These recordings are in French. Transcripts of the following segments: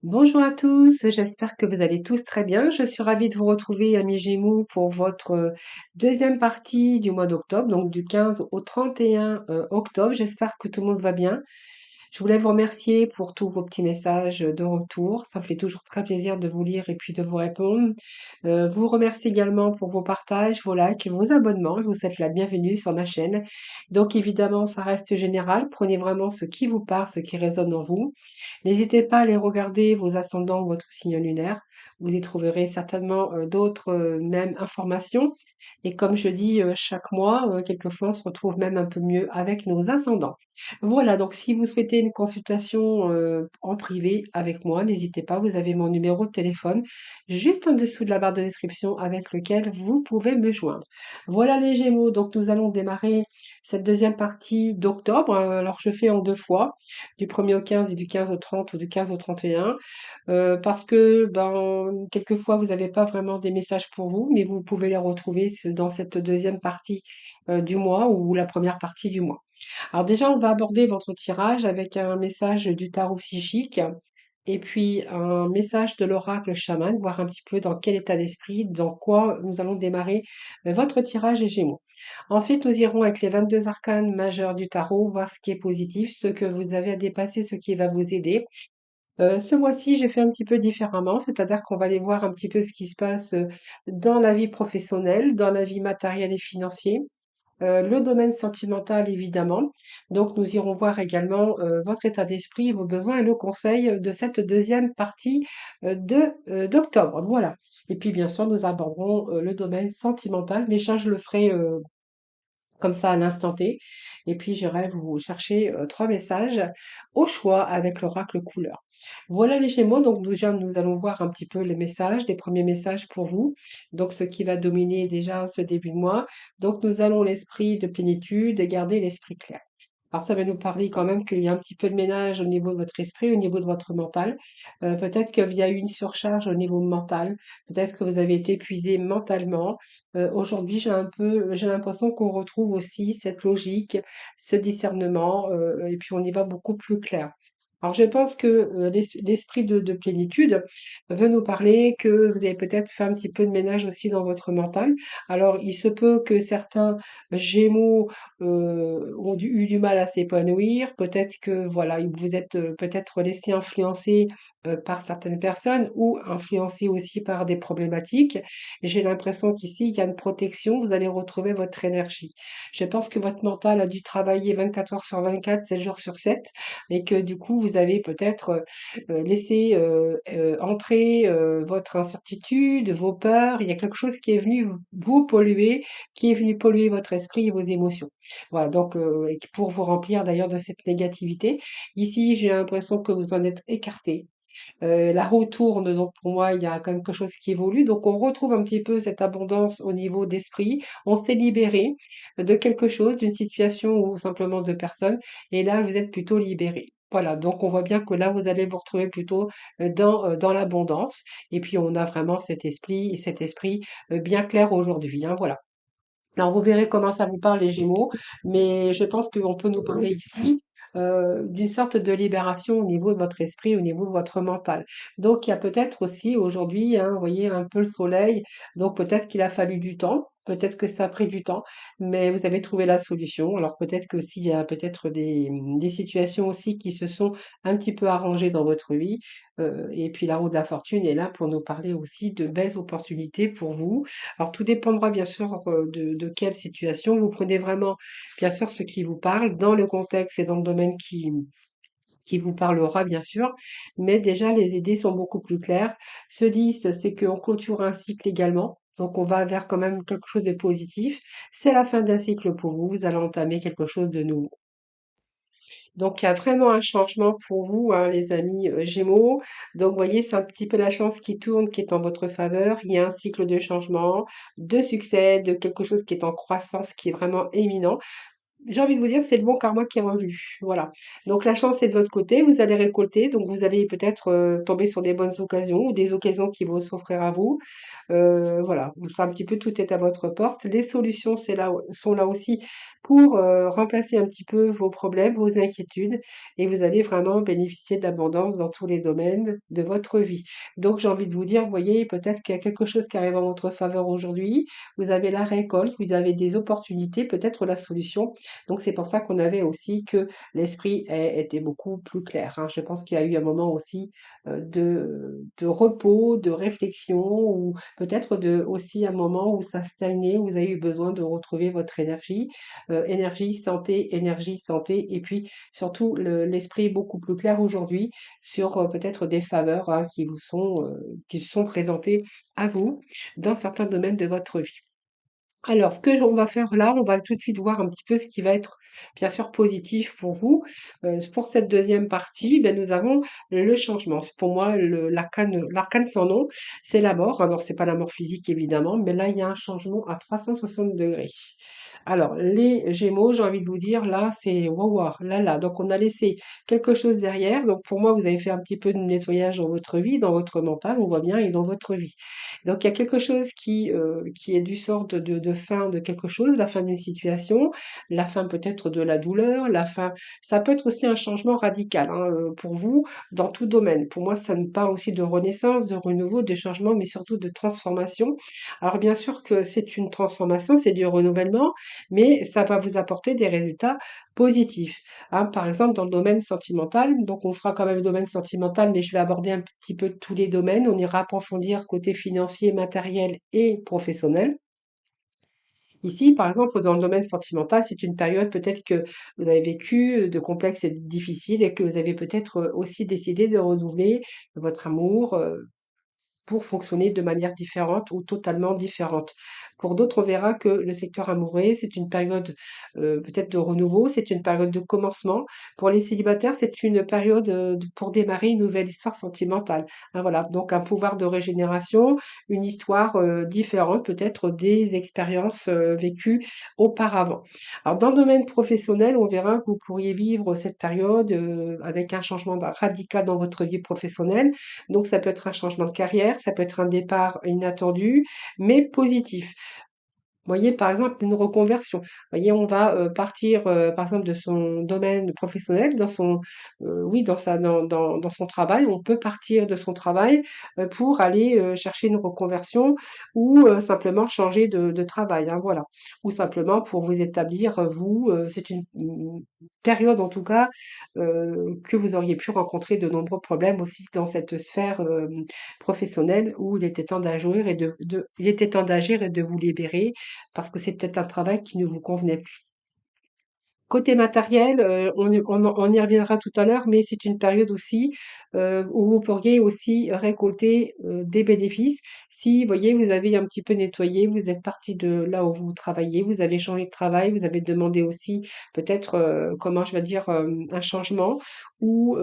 Bonjour à tous, j'espère que vous allez tous très bien. Je suis ravie de vous retrouver, amis Gémeaux, pour votre deuxième partie du mois d'octobre, donc du 15 au 31 octobre. J'espère que tout le monde va bien. Je voulais vous remercier pour tous vos petits messages de retour. Ça me fait toujours très plaisir de vous lire et puis de vous répondre. Vous remercie également pour vos partages, vos likes et vos abonnements. Je vous souhaite la bienvenue sur ma chaîne. Donc évidemment, ça reste général. Prenez vraiment ce qui vous parle, ce qui résonne en vous. N'hésitez pas à aller regarder vos ascendants, votre signe lunaire. Vous y trouverez certainement d'autres mêmes informations. Et comme je dis chaque mois, quelquefois on se retrouve même un peu mieux avec nos ascendants. Voilà, donc si vous souhaitez une consultation en privé avec moi, n'hésitez pas, vous avez mon numéro de téléphone juste en dessous de la barre de description avec lequel vous pouvez me joindre. Voilà les Gémeaux, donc nous allons démarrer cette deuxième partie d'octobre. Alors je fais en deux fois, du 1er au 15 et du 15 au 30 ou du 15 au 31, parce que ben, quelquefois vous n'avez pas vraiment des messages pour vous, mais vous pouvez les retrouver dans cette deuxième partie du mois ou la première partie du mois. Alors déjà, on va aborder votre tirage avec un message du tarot psychique et puis un message de l'oracle chaman, voir un petit peu dans quel état d'esprit, dans quoi nous allons démarrer votre tirage et Gémeaux. Ensuite, nous irons avec les 22 arcanes majeurs du tarot, voir ce qui est positif, ce que vous avez à dépasser, ce qui va vous aider. Ce mois-ci, j'ai fait un petit peu différemment, c'est-à-dire qu'on va aller voir un petit peu ce qui se passe dans la vie professionnelle, dans la vie matérielle et financière, le domaine sentimental évidemment. Donc nous irons voir également votre état d'esprit, vos besoins et le conseil de cette deuxième partie d'octobre. Voilà. Et puis bien sûr, nous aborderons le domaine sentimental, mais ça je le ferai comme ça à l'instant T. Et puis j'irai vous chercher trois messages au choix avec l'oracle couleur. Voilà les Gémeaux, donc déjà nous allons voir un petit peu les messages, les premiers messages pour vous. Donc ce qui va dominer déjà ce début de mois. Donc nous allons l'esprit de plénitude et garder l'esprit clair. Alors ça va nous parler quand même qu'il y a un petit peu de ménage au niveau de votre esprit, au niveau de votre mental. Peut-être qu'il y a eu une surcharge au niveau mental. Peut-être que vous avez été épuisé mentalement. Aujourd'hui, j'ai l'impression qu'on retrouve aussi cette logique, ce discernement, et puis on y va beaucoup plus clair. Alors je pense que l'esprit de plénitude veut nous parler que vous avez peut-être fait un petit peu de ménage aussi dans votre mental. Alors il se peut que certains Gémeaux ont eu du mal à s'épanouir. Peut-être que voilà, vous êtes peut-être laissé influencer par certaines personnes ou influencé aussi par des problématiques. J'ai l'impression qu'ici, il y a une protection, vous allez retrouver votre énergie. Je pense que votre mental a dû travailler 24 heures sur 24, 7 jours sur 7, et que du coup, vous avez peut-être laissé entrer votre incertitude, vos peurs. Il y a quelque chose qui est venu vous polluer, qui est venu polluer votre esprit et vos émotions. Voilà, donc et pour vous remplir d'ailleurs de cette négativité, ici j'ai l'impression que vous en êtes écarté. La roue tourne, donc pour moi il y a quand même quelque chose qui évolue. Donc on retrouve un petit peu cette abondance au niveau d'esprit. On s'est libéré de quelque chose, d'une situation ou simplement de personnes. Et là vous êtes plutôt libéré. Voilà, donc on voit bien que là vous allez vous retrouver plutôt dans l'abondance. Et puis on a vraiment cet esprit bien clair aujourd'hui, hein, voilà. Alors, vous verrez comment ça vous parle, les Gémeaux, mais je pense qu'on peut nous parler ici d'une sorte de libération au niveau de votre esprit, au niveau de votre mental. Donc, il y a peut-être aussi aujourd'hui, hein, vous voyez, un peu le soleil, donc peut-être qu'il a fallu du temps, peut-être que ça a pris du temps, mais vous avez trouvé la solution. Alors, peut-être que s'il y a peut-être des situations aussi qui se sont un petit peu arrangées dans votre vie, et puis la roue de la fortune est là pour nous parler aussi de belles opportunités pour vous. Alors tout dépendra bien sûr de quelle situation. Vous prenez vraiment bien sûr ce qui vous parle dans le contexte et dans le domaine qui vous parlera bien sûr, mais déjà les idées sont beaucoup plus claires. Ce 10, c'est qu'on clôture un cycle également. Donc on va vers quand même quelque chose de positif. C'est la fin d'un cycle pour vous. Vous allez entamer quelque chose de nouveau. Donc, il y a vraiment un changement pour vous, hein, les amis Gémeaux. Donc, vous voyez, c'est un petit peu la chance qui tourne, qui est en votre faveur. Il y a un cycle de changement, de succès, de quelque chose qui est en croissance, qui est vraiment éminent. J'ai envie de vous dire, c'est le bon karma qui est revenu. Voilà. Donc la chance est de votre côté, vous allez récolter, donc vous allez peut-être tomber sur des bonnes occasions ou des occasions qui vont s'offrir à vous. Voilà, c'est un petit peu tout est à votre porte. Les solutions sont là aussi pour remplacer un petit peu vos problèmes, vos inquiétudes, et vous allez vraiment bénéficier de l'abondance dans tous les domaines de votre vie. Donc j'ai envie de vous dire, vous voyez, peut-être qu'il y a quelque chose qui arrive en votre faveur aujourd'hui, vous avez la récolte, vous avez des opportunités, peut-être la solution. Donc c'est pour ça qu'on avait aussi que l'esprit était beaucoup plus clair, hein. Je pense qu'il y a eu un moment aussi de repos, de réflexion, ou peut-être aussi un moment où ça stagnait, où vous avez eu besoin de retrouver votre énergie, énergie, santé, et puis surtout l'esprit beaucoup plus clair aujourd'hui sur peut-être des faveurs, hein, qui se sont présentées à vous dans certains domaines de votre vie. Alors, on va faire là, on va tout de suite voir un petit peu ce qui va être bien sûr positif pour vous. Pour cette deuxième partie, ben, nous avons le changement. Pour moi, l'arcane sans nom, c'est la mort. Alors, c'est pas la mort physique évidemment, mais là, il y a un changement à 360 degrés. Alors, les Gémeaux, j'ai envie de vous dire, là, c'est waouh, là, là. Donc, on a laissé quelque chose derrière. Donc, pour moi, vous avez fait un petit peu de nettoyage dans votre vie, dans votre mental, on voit bien, et dans votre vie. Donc, il y a quelque chose qui est du sort de fin de quelque chose, la fin d'une situation, la fin peut-être de la douleur, la fin. Ça peut être aussi un changement radical, hein, pour vous, dans tout domaine. Pour moi, ça me parle aussi de renaissance, de renouveau, de changement, mais surtout de transformation. Alors, bien sûr que c'est une transformation, c'est du renouvellement, mais ça va vous apporter des résultats positifs, hein. Par exemple, dans le domaine sentimental, donc on fera quand même le domaine sentimental, mais je vais aborder un petit peu tous les domaines. On ira approfondir côté financier, matériel et professionnel. Ici, par exemple, dans le domaine sentimental, c'est une période peut-être que vous avez vécu de complexe et difficile, et que vous avez peut-être aussi décidé de renouveler votre amour, pour fonctionner de manière différente ou totalement différente. Pour d'autres, on verra que le secteur amoureux, c'est une période peut-être de renouveau, c'est une période de commencement. Pour les célibataires, c'est une période pour démarrer une nouvelle histoire sentimentale, hein, voilà, donc un pouvoir de régénération, une histoire différente peut-être des expériences vécues auparavant. Alors dans le domaine professionnel, on verra que vous pourriez vivre cette période avec un changement radical dans votre vie professionnelle. Donc ça peut être un changement de carrière, ça peut être un départ inattendu, mais positif. Voyez, par exemple, une reconversion. Voyez, on va partir, par exemple, de son domaine professionnel, oui, dans son travail. On peut partir de son travail pour aller chercher une reconversion, ou simplement changer de travail, hein, voilà. Ou simplement pour vous établir, vous. C'est une période, en tout cas, que vous auriez pu rencontrer de nombreux problèmes aussi dans cette sphère professionnelle, où il était temps d'agir il était temps d'agir et de vous libérer, parce que c'était un travail qui ne vous convenait plus. Côté matériel, on y reviendra tout à l'heure, mais c'est une période aussi où vous pourriez aussi récolter des bénéfices. Si, vous voyez, vous avez un petit peu nettoyé, vous êtes parti de là où vous travaillez, vous avez changé de travail, vous avez demandé aussi peut-être, comment je vais dire, un changement, ou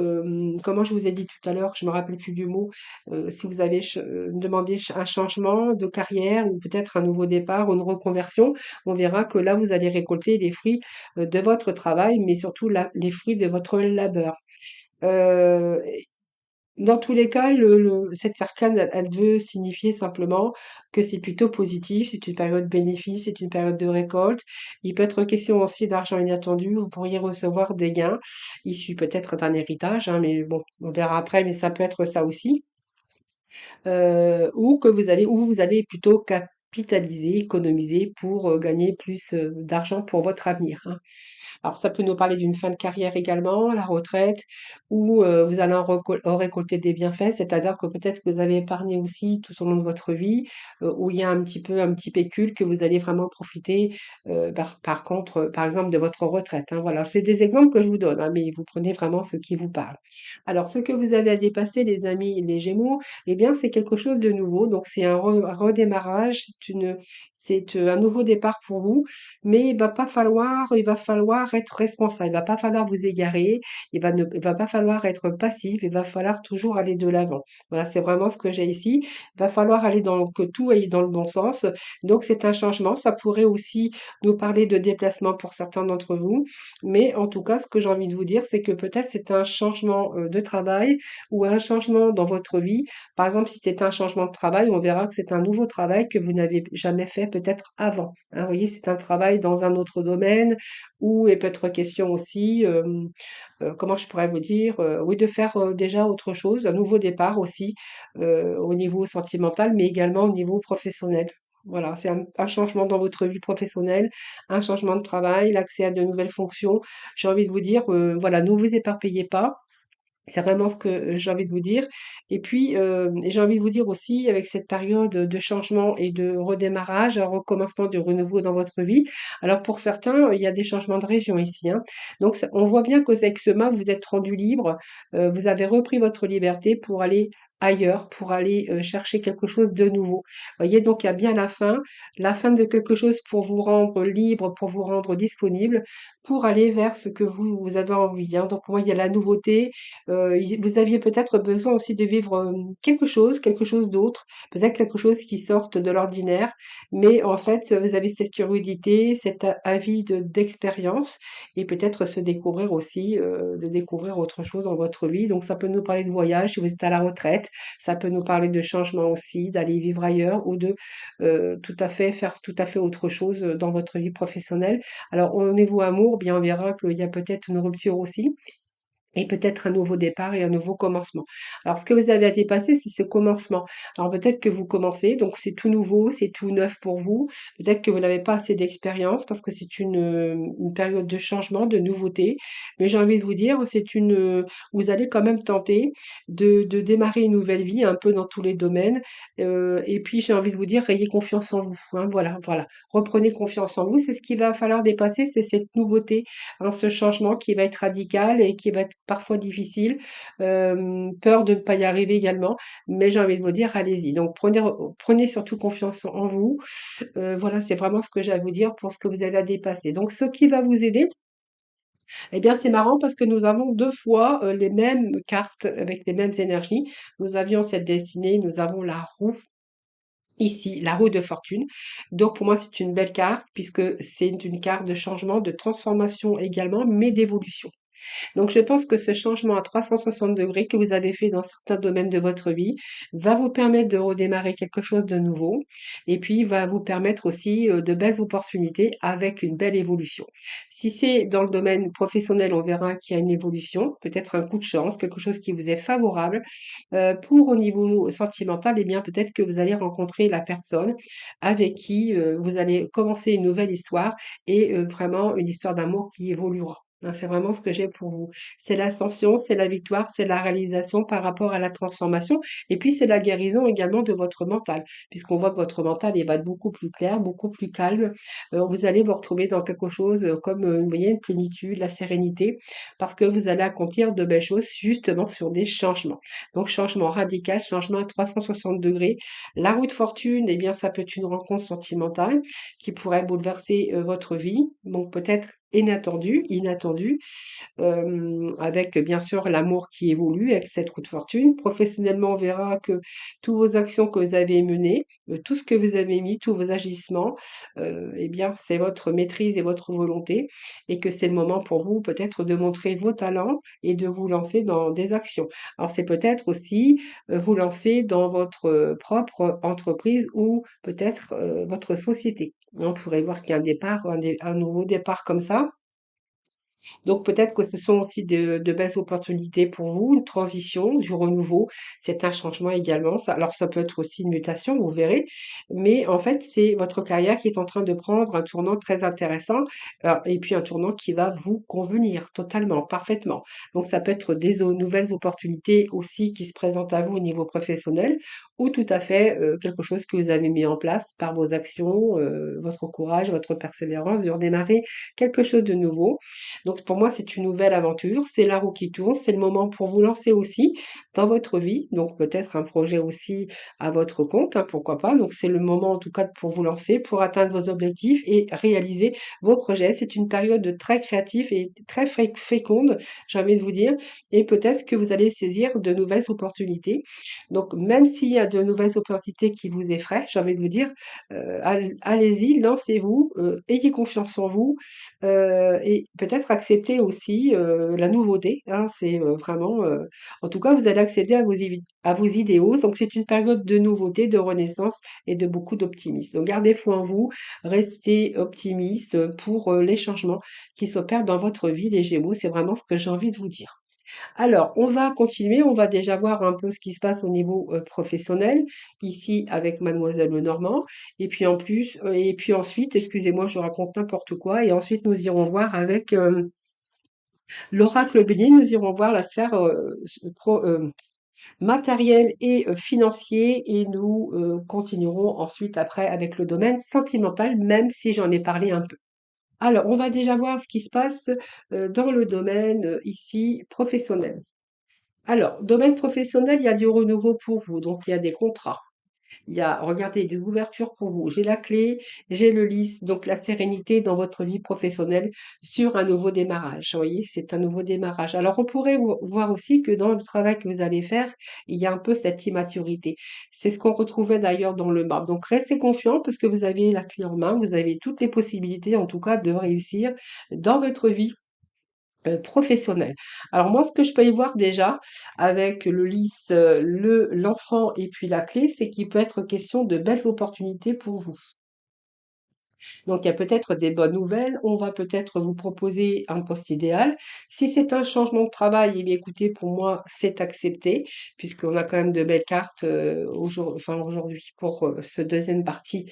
comment je vous ai dit tout à l'heure, je me rappelle plus du mot, si vous avez demandé un changement de carrière, ou peut-être un nouveau départ ou une reconversion, on verra que là, vous allez récolter les fruits de votre travail, mais surtout les fruits de votre labeur. Euh, Dans tous les cas, cette arcane, elle veut signifier simplement que c'est plutôt positif, c'est une période bénéfice, c'est une période de récolte. Il peut être question aussi d'argent inattendu, vous pourriez recevoir des gains issus peut-être d'un héritage, hein, mais bon, on verra après, mais ça peut être ça aussi. Ou vous allez plutôt capitaliser, économiser pour gagner plus d'argent pour votre avenir, hein. Alors ça peut nous parler d'une fin de carrière également, la retraite, ou vous allez en récolter des bienfaits, c'est-à-dire que peut-être que vous avez épargné aussi tout au long de votre vie, où il y a un petit pécule que vous allez vraiment profiter, par contre, par exemple, de votre retraite, hein. Voilà, c'est des exemples que je vous donne, hein, mais vous prenez vraiment ce qui vous parle. Alors, ce que vous avez à dépasser, les amis, les Gémeaux, eh bien, c'est quelque chose de nouveau. Donc, c'est un redémarrage, c'est un nouveau départ pour vous, mais il va falloir être responsable. Il va pas falloir vous égarer. Il va pas falloir être passif. Il va falloir toujours aller de l'avant. Voilà, c'est vraiment ce que j'ai ici. Il va falloir que tout aille dans le bon sens. Donc, c'est un changement. Ça pourrait aussi nous parler de déplacement pour certains d'entre vous. Mais en tout cas, ce que j'ai envie de vous dire, c'est que peut-être c'est un changement de travail, ou un changement dans votre vie. Par exemple, si c'est un changement de travail, on verra que c'est un nouveau travail que vous n'avez n'avez jamais fait peut-être avant, hein. Vous voyez, c'est un travail dans un autre domaine où il peut être question aussi, comment je pourrais vous dire, oui, de faire déjà autre chose, un nouveau départ aussi, au niveau sentimental, mais également au niveau professionnel. Voilà, c'est un changement dans votre vie professionnelle, un changement de travail, l'accès à de nouvelles fonctions. J'ai envie de vous dire, voilà, ne vous éparpillez pas. C'est vraiment ce que j'ai envie de vous dire. Et puis, j'ai envie de vous dire aussi, avec cette période de changement et de redémarrage, un recommencement, de renouveau dans votre vie. Alors pour certains, il y a des changements de région ici, hein. Donc on voit bien qu'avec ce mois, vous vous êtes rendu libre, vous avez repris votre liberté pour aller ailleurs, pour aller chercher quelque chose de nouveau. Voyez, donc il y a bien la fin de quelque chose pour vous rendre libre, pour vous rendre disponible, pour aller vers ce que vous avez envie, hein. Donc pour moi, il y a la nouveauté, vous aviez peut-être besoin aussi de vivre, quelque chose d'autre, peut-être quelque chose qui sorte de l'ordinaire, mais en fait, vous avez cette curiosité, cet a avis d'expérience et peut-être se découvrir aussi, de découvrir autre chose dans votre vie. Donc ça peut nous parler de voyage si vous êtes à la retraite, ça peut nous parler de changement aussi, d'aller vivre ailleurs ou de, tout à fait faire tout à fait autre chose, dans votre vie professionnelle. Alors au niveau amour, bien on verra qu'il y a peut-être une rupture aussi. Et peut-être un nouveau départ et un nouveau commencement. Alors, ce que vous avez à dépasser, c'est ce commencement. Alors, peut-être que vous commencez, donc c'est tout nouveau, c'est tout neuf pour vous. Peut-être que vous n'avez pas assez d'expérience parce que c'est une période de changement, de nouveauté. Mais j'ai envie de vous dire, vous allez quand même tenter de démarrer une nouvelle vie un peu dans tous les domaines. Et puis, j'ai envie de vous dire, ayez confiance en vous, hein. Voilà, voilà. Reprenez confiance en vous. C'est ce qu'il va falloir dépasser, c'est cette nouveauté, hein, ce changement qui va être radical et qui va être parfois difficile. Peur de ne pas y arriver également, mais j'ai envie de vous dire, allez-y. Donc prenez surtout confiance en vous. Voilà, c'est vraiment ce que j'ai à vous dire pour ce que vous avez à dépasser. Donc ce qui va vous aider, eh bien c'est marrant parce que nous avons 2 fois, les mêmes cartes avec les mêmes énergies. Nous avions cette destinée, nous avons la roue ici, la roue de fortune. Donc pour moi, c'est une belle carte puisque c'est une carte de changement, de transformation également, mais d'évolution. Donc, je pense que ce changement à 360 degrés que vous avez fait dans certains domaines de votre vie va vous permettre de redémarrer quelque chose de nouveau et puis va vous permettre aussi de belles opportunités avec une belle évolution. Si c'est dans le domaine professionnel, on verra qu'il y a une évolution, peut-être un coup de chance, quelque chose qui vous est favorable. Pour au niveau sentimental, eh bien, peut-être que vous allez rencontrer la personne avec qui vous allez commencer une nouvelle histoire et vraiment une histoire d'amour qui évoluera. Hein, c'est vraiment ce que j'ai pour vous. C'est l'ascension, c'est la victoire, c'est la réalisation par rapport à la transformation et puis c'est la guérison également de votre mental, puisqu'on voit que votre mental, il va être beaucoup plus clair, beaucoup plus calme. Vous allez vous retrouver dans quelque chose comme, vous voyez, une plénitude, la sérénité, parce que vous allez accomplir de belles choses justement sur des changements. Donc changement radical, changement à 360 degrés. La roue de fortune, eh bien ça peut être une rencontre sentimentale qui pourrait bouleverser, votre vie, donc peut-être inattendu, avec bien sûr l'amour qui évolue avec cette roue de fortune. Professionnellement, on verra que toutes vos actions que vous avez menées, tout ce que vous avez mis, tous vos agissements, eh bien, c'est votre maîtrise et votre volonté et que c'est le moment pour vous peut-être de montrer vos talents et de vous lancer dans des actions. Alors, c'est peut-être aussi vous lancer dans votre propre entreprise ou peut-être votre société. On pourrait voir qu'il y a un départ, un nouveau départ comme ça donc peut-être que ce sont aussi de belles opportunités pour vous, une transition, du renouveau, c'est un changement également. Ça, alors ça peut être aussi une mutation, vous verrez, mais en fait c'est votre carrière qui est en train de prendre un tournant très intéressant et puis un tournant qui va vous convenir totalement, parfaitement. Donc ça peut être des nouvelles opportunités aussi qui se présentent à vous au niveau professionnel ou tout à fait quelque chose que vous avez mis en place par vos actions, votre courage, votre persévérance de redémarrer quelque chose de nouveau. Donc pour moi, c'est une nouvelle aventure, c'est la roue qui tourne, c'est le moment pour vous lancer aussi dans votre vie, donc peut-être un projet aussi à votre compte, hein, pourquoi pas. Donc c'est le moment en tout cas pour vous lancer, pour atteindre vos objectifs et réaliser vos projets. C'est une période très créative et très féconde, j'ai envie de vous dire, et peut-être que vous allez saisir de nouvelles opportunités. Donc même s'il y a de nouvelles opportunités qui vous effraient, j'ai envie de vous dire, allez-y, lancez-vous, ayez confiance en vous, et peut-être accepter aussi, la nouveauté, hein. C'est, vraiment, en tout cas, vous allez accéder à vos idéaux. Donc c'est une période de nouveauté, de renaissance et de beaucoup d'optimisme. Donc gardez foi en vous, restez optimiste, pour, les changements qui s'opèrent dans votre vie, les Gémeaux. C'est vraiment ce que j'ai envie de vous dire. Alors, on va continuer, on va déjà voir un peu ce qui se passe au niveau professionnel, ici avec Mademoiselle Lenormand, et puis en plus, et puis ensuite, excusez-moi, je raconte n'importe quoi, et ensuite nous irons voir avec l'oracle bélier, nous irons voir la sphère matérielle et financier, et nous continuerons ensuite après avec le domaine sentimental, même si j'en ai parlé un peu. Alors, on va déjà voir ce qui se passe dans le domaine ici professionnel. Alors, domaine professionnel, il y a du renouveau pour vous, donc il y a des contrats. Il y a, regardez, des ouvertures pour vous. J'ai la clé, j'ai le lys, donc la sérénité dans votre vie professionnelle sur un nouveau démarrage. Vous voyez, c'est un nouveau démarrage. Alors, on pourrait voir aussi que dans le travail que vous allez faire, il y a un peu cette immaturité. C'est ce qu'on retrouvait d'ailleurs dans le marbre. Donc, restez confiant parce que vous avez la clé en main, vous avez toutes les possibilités, en tout cas, de réussir dans votre vie professionnelle. Alors moi, ce que je peux y voir déjà avec le lys, l'enfant et puis la clé, c'est qu'il peut être question de belles opportunités pour vous. Donc, il y a peut-être des bonnes nouvelles. On va peut-être vous proposer un poste idéal. Si c'est un changement de travail, eh bien, écoutez, pour moi, c'est accepté, puisqu'on a quand même de belles cartes aujourd'hui pour ce deuxième partie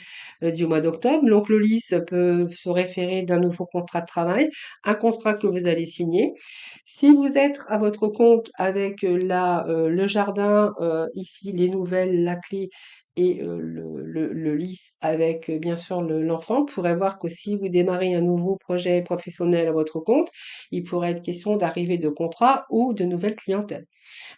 du mois d'octobre. Donc, le lys peut se référer d'un nouveau contrat de travail, un contrat que vous allez signer. Si vous êtes à votre compte avec le jardin, ici, les nouvelles, la clé, et le lys avec bien sûr l'enfant, pourrait voir que si vous démarrez un nouveau projet professionnel à votre compte, il pourrait être question d'arrivée de contrats ou de nouvelles clientèles.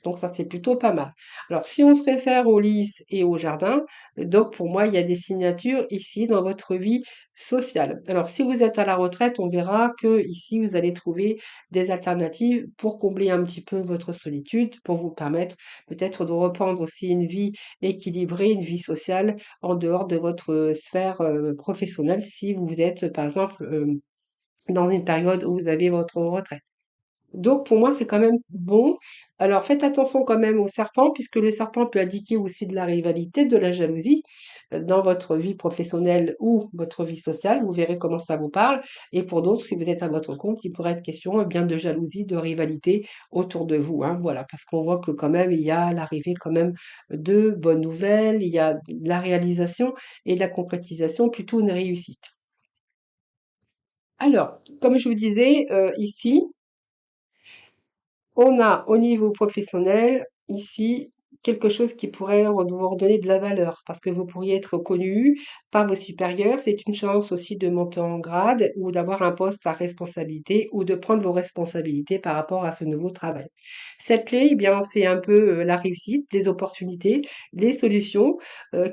Donc ça, c'est plutôt pas mal. Alors, si on se réfère au lys et au jardin, donc pour moi, il y a des signatures ici dans votre vie sociale. Alors, si vous êtes à la retraite, on verra que ici, vous allez trouver des alternatives pour combler un petit peu votre solitude, pour vous permettre peut-être de reprendre aussi une vie équilibrée, une vie sociale en dehors de votre sphère professionnelle, si vous êtes, par exemple, dans une période où vous avez votre retraite. Donc pour moi, c'est quand même bon. Alors faites attention quand même au serpent, puisque le serpent peut indiquer aussi de la rivalité, de la jalousie dans votre vie professionnelle ou votre vie sociale. Vous verrez comment ça vous parle. Et pour d'autres, si vous êtes à votre compte, il pourrait être question bien de jalousie, de rivalité autour de vous, hein. Voilà, parce qu'on voit que quand même, il y a l'arrivée quand même de bonnes nouvelles, il y a la réalisation et la concrétisation, plutôt une réussite. Alors, comme je vous disais, ici, on a au niveau professionnel, ici, quelque chose qui pourrait vous redonner de la valeur parce que vous pourriez être connu par vos supérieurs. C'est une chance aussi de monter en grade ou d'avoir un poste à responsabilité ou de prendre vos responsabilités par rapport à ce nouveau travail. Cette clé, eh bien, c'est un peu la réussite, les opportunités, les solutions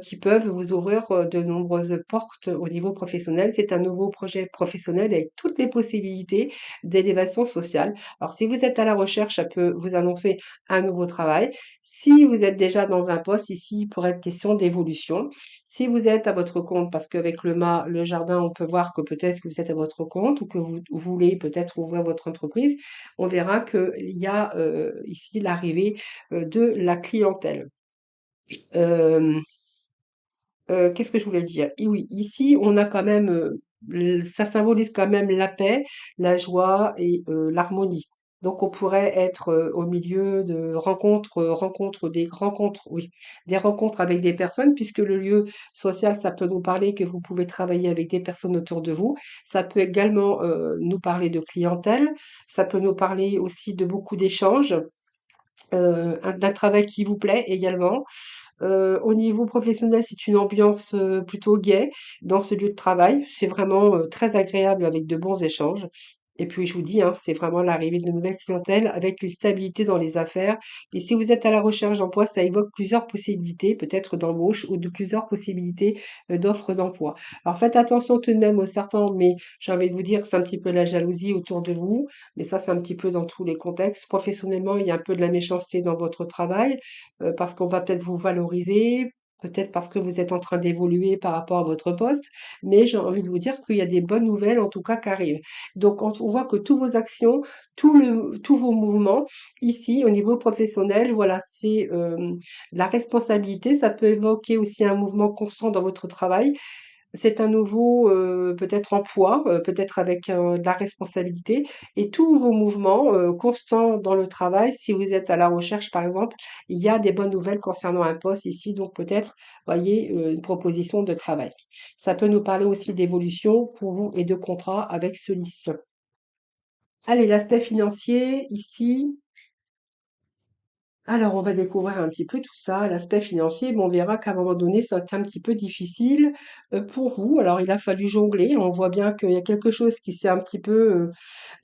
qui peuvent vous ouvrir de nombreuses portes au niveau professionnel. C'est un nouveau projet professionnel avec toutes les possibilités d'élévation sociale. Alors, si vous êtes à la recherche, ça peut vous annoncer un nouveau travail. Si vous êtes déjà dans un poste, ici, il pourrait être question d'évolution. Si vous êtes à votre compte, parce qu'avec le jardin, on peut voir que peut-être que vous êtes à votre compte ou que vous voulez peut-être ouvrir votre entreprise, on verra qu'il y a ici l'arrivée de la clientèle. Euh, qu'est-ce que je voulais dire? Et oui, ici, on a quand même, ça symbolise quand même la paix, la joie et l'harmonie. Donc, on pourrait être au milieu de oui, des rencontres avec des personnes, puisque le lieu social, ça peut nous parler que vous pouvez travailler avec des personnes autour de vous. Ça peut également nous parler de clientèle. Ça peut nous parler aussi de beaucoup d'échanges, d'un travail qui vous plaît également. Au niveau professionnel, c'est une ambiance plutôt gaie dans ce lieu de travail. C'est vraiment très agréable avec de bons échanges. Et puis je vous dis, hein, c'est vraiment l'arrivée de nouvelles clientèles avec une stabilité dans les affaires. Et si vous êtes à la recherche d'emploi, ça évoque plusieurs possibilités, peut-être d'embauche ou de plusieurs possibilités d'offres d'emploi. Alors faites attention tout de même aux serpents, mais j'ai envie de vous dire, c'est un petit peu la jalousie autour de vous, mais ça c'est un petit peu dans tous les contextes. Professionnellement, il y a un peu de la méchanceté dans votre travail, parce qu'on va peut-être vous valoriser. Peut-être parce que vous êtes en train d'évoluer par rapport à votre poste, mais j'ai envie de vous dire qu'il y a des bonnes nouvelles en tout cas qui arrivent. Donc, quand on voit que toutes vos actions, tous vos mouvements, ici, au niveau professionnel, voilà, c'est la responsabilité. Ça peut évoquer aussi un mouvement constant dans votre travail. C'est un nouveau, peut-être emploi, peut-être avec de la responsabilité. Et tous vos mouvements constants dans le travail, si vous êtes à la recherche, par exemple, il y a des bonnes nouvelles concernant un poste ici. Donc, peut-être, voyez, une proposition de travail. Ça peut nous parler aussi d'évolution pour vous et de contrat avec celui-ci. Allez, l'aspect financier, ici. Alors, on va découvrir un petit peu tout ça, l'aspect financier. Bon, on verra qu'à un moment donné, c'est un petit peu difficile pour vous. Alors, il a fallu jongler. On voit bien qu'il y a quelque chose qui s'est un petit peu...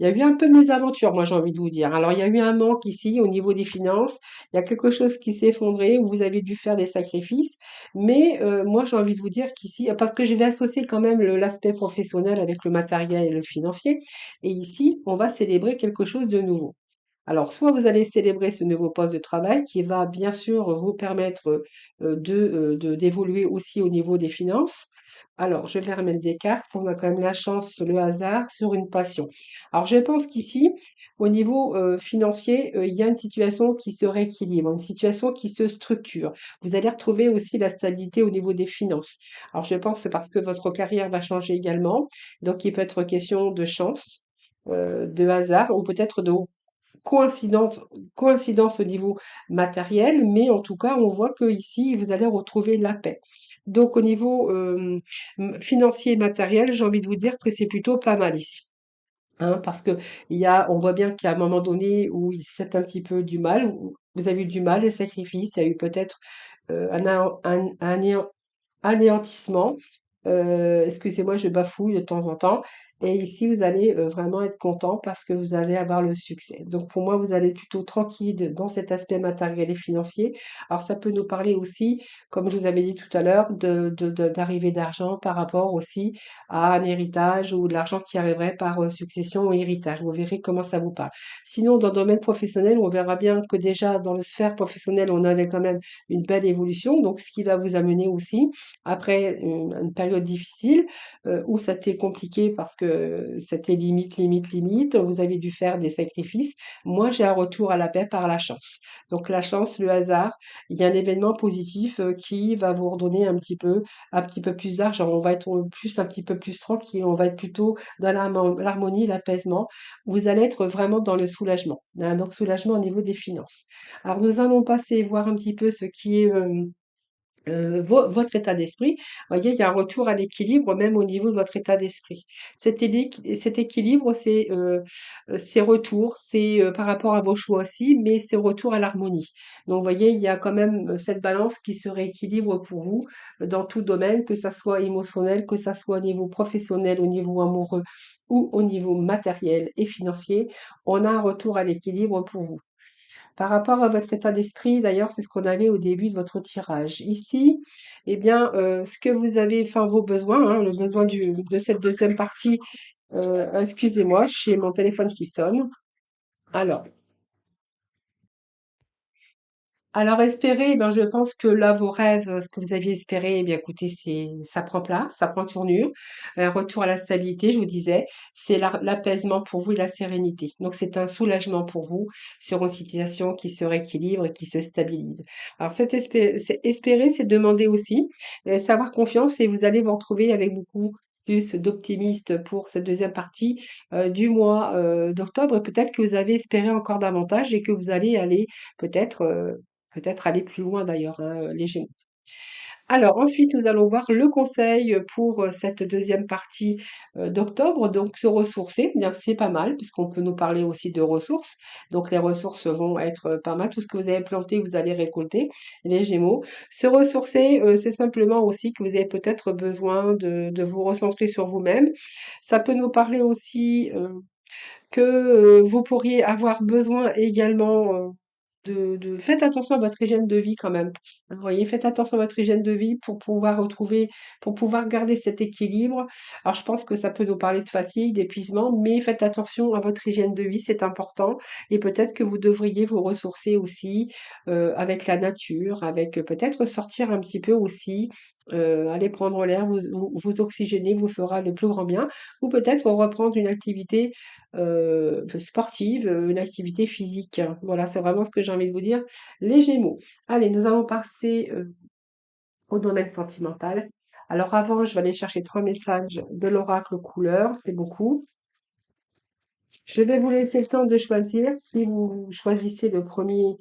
il y a eu un peu de mésaventure, moi, j'ai envie de vous dire. Alors, il y a eu un manque ici au niveau des finances. Il y a quelque chose qui s'est effondré où vous avez dû faire des sacrifices. Mais moi, j'ai envie de vous dire qu'ici, parce que je vais associer quand même l'aspect professionnel avec le matériel et le financier. Et ici, on va célébrer quelque chose de nouveau. Alors, soit vous allez célébrer ce nouveau poste de travail qui va bien sûr vous permettre d'évoluer aussi au niveau des finances. Alors, je vais remettre des cartes. On a quand même la chance, le hasard sur une passion. Alors, je pense qu'ici, au niveau financier, il y a une situation qui se rééquilibre, une situation qui se structure. Vous allez retrouver aussi la stabilité au niveau des finances. Alors, je pense que parce que votre carrière va changer également. Donc, il peut être question de chance, de hasard ou peut-être de coïncidence, coïncidence au niveau matériel, mais en tout cas, on voit que ici, vous allez retrouver la paix. Donc, au niveau financier et matériel, j'ai envie de vous dire que c'est plutôt pas mal ici. Hein, parce que on voit bien qu'il y a un moment donné où c'est un petit peu du mal, où vous avez eu du mal, des sacrifices, il y a eu peut-être un anéantissement. Excusez-moi, je bafouille de temps en temps. Et ici, vous allez vraiment être content parce que vous allez avoir le succès. Donc, pour moi, vous allez être plutôt tranquille dans cet aspect matériel et financier. Alors, ça peut nous parler aussi, comme je vous avais dit tout à l'heure, d'arrivée d'argent par rapport aussi à un héritage ou de l'argent qui arriverait par succession ou héritage. Vous verrez comment ça vous parle. Sinon, dans le domaine professionnel, on verra bien que déjà dans le sphère professionnelle, on avait quand même une belle évolution. Donc, ce qui va vous amener aussi après une période difficile où ça t'est compliqué parce que c'était limite, limite, limite, vous avez dû faire des sacrifices. Moi, j'ai un retour à la paix par la chance. Donc la chance, le hasard, il y a un événement positif qui va vous redonner un petit peu plus d'argent. On va être plus, un petit peu plus tranquille. On va être plutôt dans l'harmonie, l'apaisement. Vous allez être vraiment dans le soulagement. Hein, donc soulagement au niveau des finances. Alors nous allons passer voir un petit peu ce qui est votre état d'esprit. Vous voyez, il y a un retour à l'équilibre même au niveau de votre état d'esprit. Cet équilibre, c'est retour, c'est par rapport à vos choix aussi, mais c'est retour à l'harmonie. Donc, vous voyez, il y a quand même cette balance qui se rééquilibre pour vous dans tout domaine, que ça soit émotionnel, que ça soit au niveau professionnel, au niveau amoureux ou au niveau matériel et financier. On a un retour à l'équilibre pour vous. Par rapport à votre état d'esprit, d'ailleurs, c'est ce qu'on avait au début de votre tirage. Ici, eh bien, ce que vous avez, enfin vos besoins, hein, le besoin de cette deuxième partie, excusez-moi, j'ai mon téléphone qui sonne. Alors, Alors espérer, eh ben, je pense que là, vos rêves, ce que vous aviez espéré, eh bien écoutez, ça prend place, ça prend tournure. Un retour à la stabilité, je vous disais, c'est l'apaisement pour vous et la sérénité. Donc c'est un soulagement pour vous sur une situation qui se rééquilibre et qui se stabilise. Alors espérer, c'est demander aussi, savoir confiance et vous allez vous retrouver avec beaucoup plus d'optimistes pour cette deuxième partie du mois d'octobre. Et peut-être que vous avez espéré encore davantage et que vous allez aller peut-être peut-être aller plus loin d'ailleurs, hein, les Gémeaux. Alors ensuite, nous allons voir le conseil pour cette deuxième partie d'octobre. Donc se ressourcer, bien c'est pas mal, puisqu'on peut nous parler aussi de ressources. Donc les ressources vont être pas mal. Tout ce que vous avez planté, vous allez récolter, les Gémeaux. Se ressourcer, c'est simplement aussi que vous avez peut-être besoin de vous recentrer sur vous-même. Ça peut nous parler aussi que vous pourriez avoir besoin également faites attention à votre hygiène de vie quand même. Vous voyez, faites attention à votre hygiène de vie pour pouvoir retrouver, pour pouvoir garder cet équilibre. Alors, je pense que ça peut nous parler de fatigue, d'épuisement, mais faites attention à votre hygiène de vie, c'est important. Et peut-être que vous devriez vous ressourcer aussi avec la nature, avec peut-être sortir un petit peu aussi, aller prendre l'air, vous oxygéner, vous fera le plus grand bien. Ou peut-être reprendre une activité sportive, une activité physique. Voilà, c'est vraiment ce que j'ai envie de vous dire. Les Gémeaux. Allez, nous allons passer au domaine sentimental. Alors avant, je vais aller chercher 3 messages de l'oracle couleur, c'est beaucoup. Je vais vous laisser le temps de choisir si vous choisissez le premier,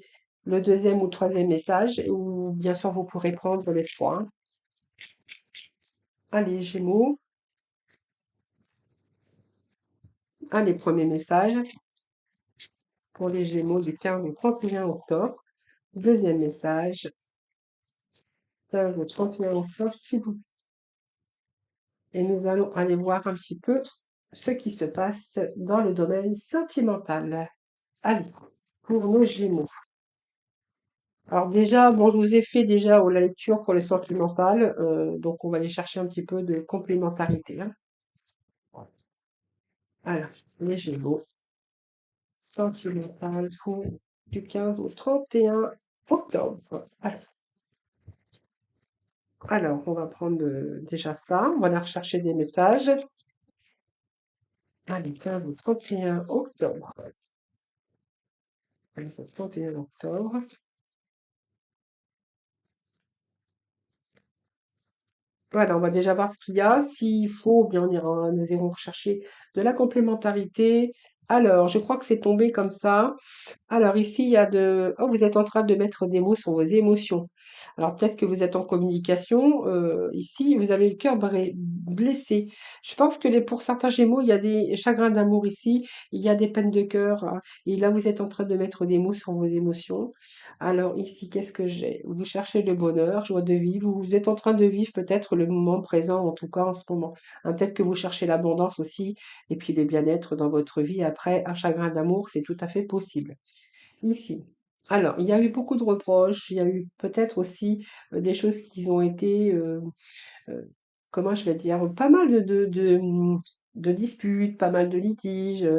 le deuxième ou le troisième message, ou bien sûr vous pourrez prendre les trois, hein. Allez, Gémeaux. Allez, premier message pour les Gémeaux du 15 au 31 octobre. Deuxième message, 15 au 31 octobre, s'il vous plaît. Et nous allons aller voir un petit peu ce qui se passe dans le domaine sentimental. Allez, pour nos Gémeaux. Alors déjà, bon, je vous ai fait déjà la lecture pour le sentimental, donc on va aller chercher un petit peu de complémentarité, hein. Alors, les Gémeaux, sentimental pour du 15 au 31 octobre. Allez. Alors, on va prendre déjà ça, on va aller rechercher des messages. Allez, 15 au 31 octobre. 15 au 31 octobre. Voilà, on va déjà voir ce qu'il y a. S'il faut, bien, nous irons rechercher de la complémentarité. Alors, je crois que c'est tombé comme ça. Alors ici, il y a de... Oh, vous êtes en train de mettre des mots sur vos émotions. Alors peut-être que vous êtes en communication. Ici, vous avez le cœur blessé. Je pense que pour certains Gémeaux, il y a des chagrins d'amour ici, il y a des peines de cœur, hein. Et là, vous êtes en train de mettre des mots sur vos émotions. Alors ici, qu'est-ce que j'ai? Vous cherchez le bonheur, joie de vivre. Vous êtes en train de vivre peut-être le moment présent, en tout cas en ce moment, hein. Peut-être que vous cherchez l'abondance aussi, et puis le bien-être dans votre vie. Après, un chagrin d'amour, c'est tout à fait possible. Ici. Alors, il y a eu beaucoup de reproches, il y a eu peut-être aussi des choses qui ont été, comment je vais dire, pas mal de disputes, pas mal de litiges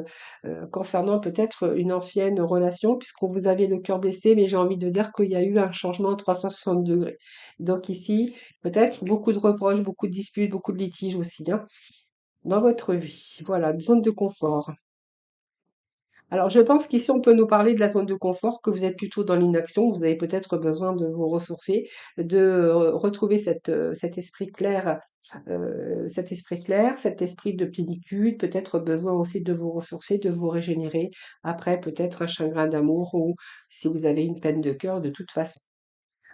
concernant peut-être une ancienne relation, puisqu'on vous avait le cœur blessé, mais j'ai envie de dire qu'il y a eu un changement à 360 degrés. Donc ici, peut-être beaucoup de reproches, beaucoup de disputes, beaucoup de litiges aussi, hein, dans votre vie. Voilà, zone de confort. Alors, je pense qu'ici, on peut nous parler de la zone de confort, que vous êtes plutôt dans l'inaction, vous avez peut-être besoin de vous ressourcer, de retrouver cet esprit clair, cet esprit de plénitude, peut-être besoin aussi de vous ressourcer, de vous régénérer, après peut-être un chagrin d'amour ou si vous avez une peine de cœur de toute façon.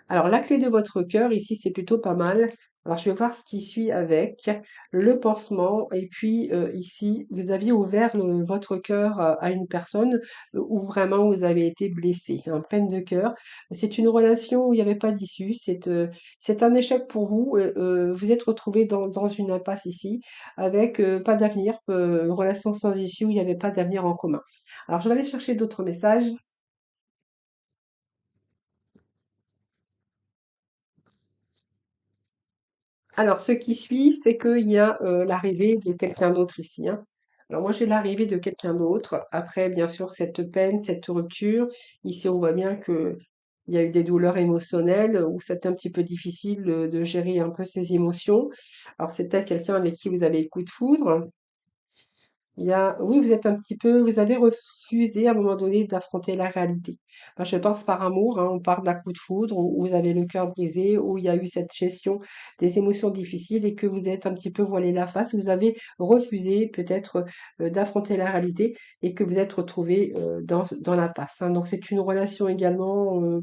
Alors, la clé de votre cœur, ici, c'est plutôt pas mal. Alors, je vais voir ce qui suit avec le pansement. Et puis, ici, vous aviez ouvert votre cœur à une personne où vraiment vous avez été blessé, hein, peine de cœur. C'est une relation où il n'y avait pas d'issue. C'est un échec pour vous. Vous êtes retrouvé dans une impasse ici, avec pas d'avenir, une relation sans issue où il n'y avait pas d'avenir en commun. Alors, je vais aller chercher d'autres messages. Alors, ce qui suit, c'est qu'il y a l'arrivée de quelqu'un d'autre ici, hein. Alors, moi, j'ai l'arrivée de quelqu'un d'autre. Après, bien sûr, cette peine, cette rupture. Ici, on voit bien que il y a eu des douleurs émotionnelles où c'est un petit peu difficile de gérer un peu ses émotions. Alors, c'est peut-être quelqu'un avec qui vous avez le coup de foudre. Oui, vous êtes un petit peu, vous avez refusé à un moment donné d'affronter la réalité. Enfin, je pense par amour, hein, on part d'un coup de foudre où vous avez le cœur brisé, où il y a eu cette gestion des émotions difficiles et que vous êtes un petit peu voilé la face. Vous avez refusé peut-être d'affronter la réalité et que vous êtes retrouvé dans la passe, hein. Donc c'est une relation également, une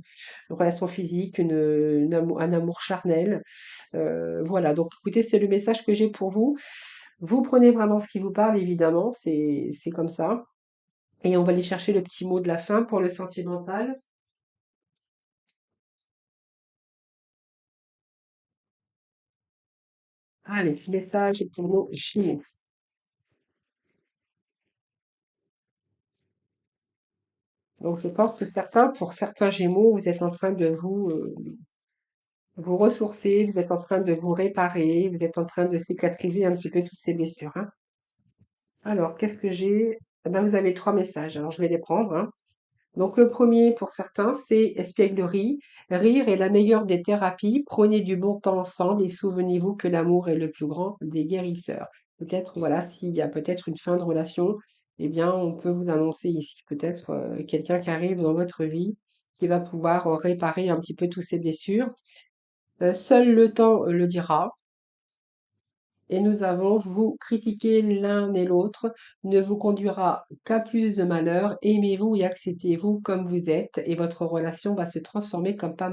relation physique, un amour charnel. Voilà, donc écoutez, c'est le message que j'ai pour vous. Vous prenez vraiment ce qui vous parle, évidemment, c'est comme ça. Et on va aller chercher le petit mot de la fin pour le sentimental. Allez, message pour nos Gémeaux. Donc, je pense que pour certains Gémeaux, vous êtes en train de vous ressourcer, vous êtes en train de vous réparer, vous êtes en train de cicatriser un petit peu toutes ces blessures, hein. Alors, qu'est-ce que j'ai? Eh ben, vous avez trois messages. Alors, je vais les prendre, hein. Donc, le premier, pour certains, c'est espièglerie. Rire est la meilleure des thérapies. Prenez du bon temps ensemble et souvenez-vous que l'amour est le plus grand des guérisseurs. Peut-être, voilà, s'il y a peut-être une fin de relation, eh bien, on peut vous annoncer ici peut-être quelqu'un qui arrive dans votre vie qui va pouvoir réparer un petit peu toutes ces blessures. Seul le temps le dira. Et nous avons, vous critiquer l'un et l'autre ne vous conduira qu'à plus de malheur. Aimez-vous et acceptez-vous comme vous êtes et votre relation va se transformer comme par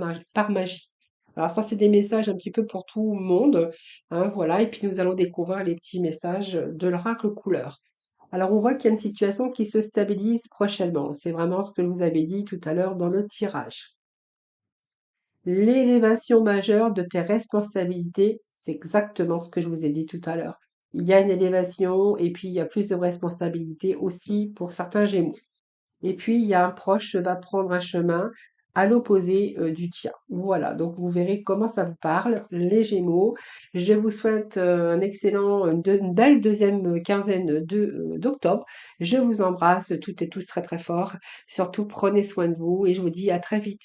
magie. Alors ça, c'est des messages un petit peu pour tout le monde, hein, voilà. Et puis nous allons découvrir les petits messages de l'oracle couleur. Alors on voit qu'il y a une situation qui se stabilise prochainement. C'est vraiment ce que je vous avez dit tout à l'heure dans le tirage. L'élévation majeure de tes responsabilités, c'est exactement ce que je vous ai dit tout à l'heure. Il y a une élévation et puis il y a plus de responsabilités aussi pour certains Gémeaux. Et puis il y a un proche va prendre un chemin à l'opposé du tien. Voilà, donc vous verrez comment ça vous parle, les Gémeaux. Je vous souhaite une belle deuxième quinzaine d'octobre. Je vous embrasse toutes et tous très très fort. Surtout prenez soin de vous et je vous dis à très vite.